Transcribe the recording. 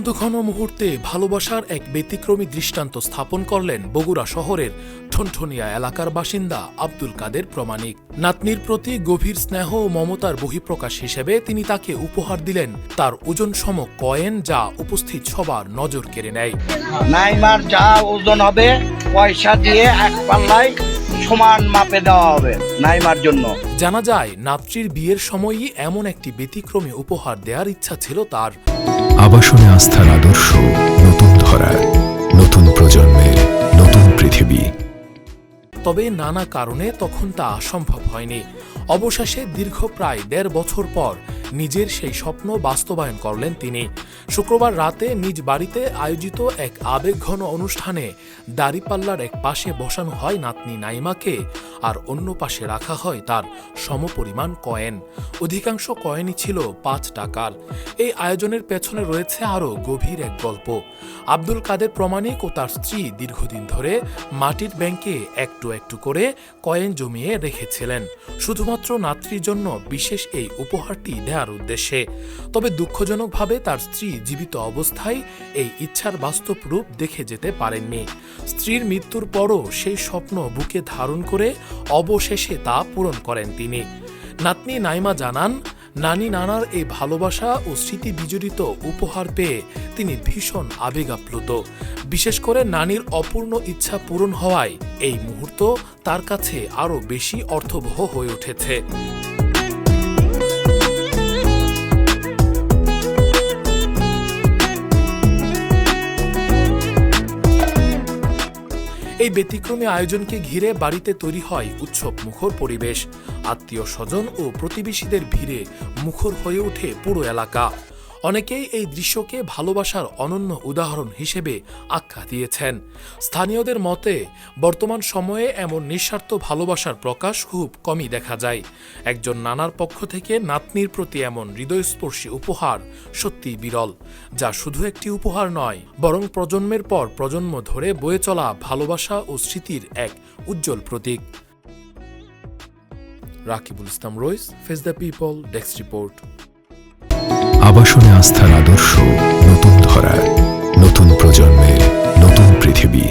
আনন্দঘন মুহূর্তে ভালোবাসার এক ব্যতিক্রমী দৃষ্টান্ত স্থাপন করলেন বগুড়া শহরের ঠনঠনিয়া এলাকার বাসিন্দা আব্দুল কাদের প্রমাণিক। নাতনির প্রতি গভীর স্নেহ ও মমতার বহিঃপ্রকাশ হিসেবে তিনি তাকে উপহার দিলেন তার ওজনসম কয়েন, যা উপস্থিত সবার নজর কেড়ে নেয়। নাইমার যা ওজন হবে পয়সা দিয়ে এক পাল্লায় সমান মাপে দেওয়া হবে নাইমার জন্য। জানা যায়, নাতনির বিয়ের সময়ই এমন একটি ব্যতিক্রমী উপহার দেওয়ার ইচ্ছা ছিল তার। আবাসনে আস্থার আদর্শ, নতুন ধরা, নতুন প্রজন্মের নতুন পৃথিবী। তবে নানা কারণে তখন তা সম্ভব হয়নি। অবশেষে দীর্ঘ প্রায় ১.৫ বছর পর নিজের সেই স্বপ্ন বাস্তবায়ন করলেন তিনি। শুক্রবার রাতে নিজ বাড়িতে আয়োজিত এক আবেগঘন অনুষ্ঠানে দাড়িপাল্লার এক পাশে বসানো হয় নাতনি নাইমাকে, আর অন্য পাশে রাখা হয় তার সমপরিমাণ কয়েন। অধিকাংশ কয়েনই ছিল ৫ টাকার। এই আয়োজনের পেছনে রয়েছে আরও গভীর এক গল্প। আব্দুল কাদের প্রমাণিক ও তার স্ত্রী দীর্ঘদিন ধরে মাটির ব্যাংকে একটু একটু করে কয়েন জমিয়ে রেখেছিলেন, শুধুমাত্র নাতনির জন্য বিশেষ এই উপহারটি দেওয়ার উদ্দেশ্যে। তবে দুঃখজনকভাবে তার স্ত্রী জীবিত অবস্থায় এই ইচ্ছার বাস্তব রূপ দেখে যেতে পারেননি। স্ত্রীর মৃত্যুর পরও সেই স্বপ্ন বুকে ধারণ করে অবশেষে তা পূরণ করেন তিনি। নাতনি নাইমা জানান, নানি নানার এই ভালোবাসা ও স্মৃতি বিজড়িত উপহার পেয়ে তিনি ভীষণ আবেগাপ্লুত। বিশেষ করে নানির অপূর্ণ ইচ্ছা পূরণ হওয়ায় এই মুহূর্ত তার কাছে আরও বেশি অর্থবহ হয়ে উঠেছে। এই ব্যতিক্রমী আয়োজনকে ঘিরে বাড়িতে তৈরি হয় উৎসব মুখর পরিবেশ। আত্মীয় স্বজন ও প্রতিবেশীদের ভিড়ে মুখর হয়ে ওঠে পুরো এলাকা। অনেকেই এই দৃশ্যকে ভালোবাসার অনন্য উদাহরণ হিসেবে আখ্যা দিয়েছেন। স্থানীয়দের মতে, বর্তমান সময়ে এমন নিঃস্বার্থ ভালোবাসার প্রকাশ খুব কমই দেখা যায়। একজন নানার পক্ষ থেকে নাতনির প্রতি এমন হৃদয়স্পর্শী উপহার সত্যিই বিরল, যা শুধু একটি উপহার নয়, বরং প্রজন্মের পর প্রজন্ম ধরে বয়ে চলা ভালোবাসা ও স্মৃতির এক উজ্জ্বল প্রতীক। Rakibul Islam Rais, face the people, desk report. আবাসনে আস্থার আদর্শ, নতুন ধরা, নতুন প্রজন্মের নতুন পৃথিবী।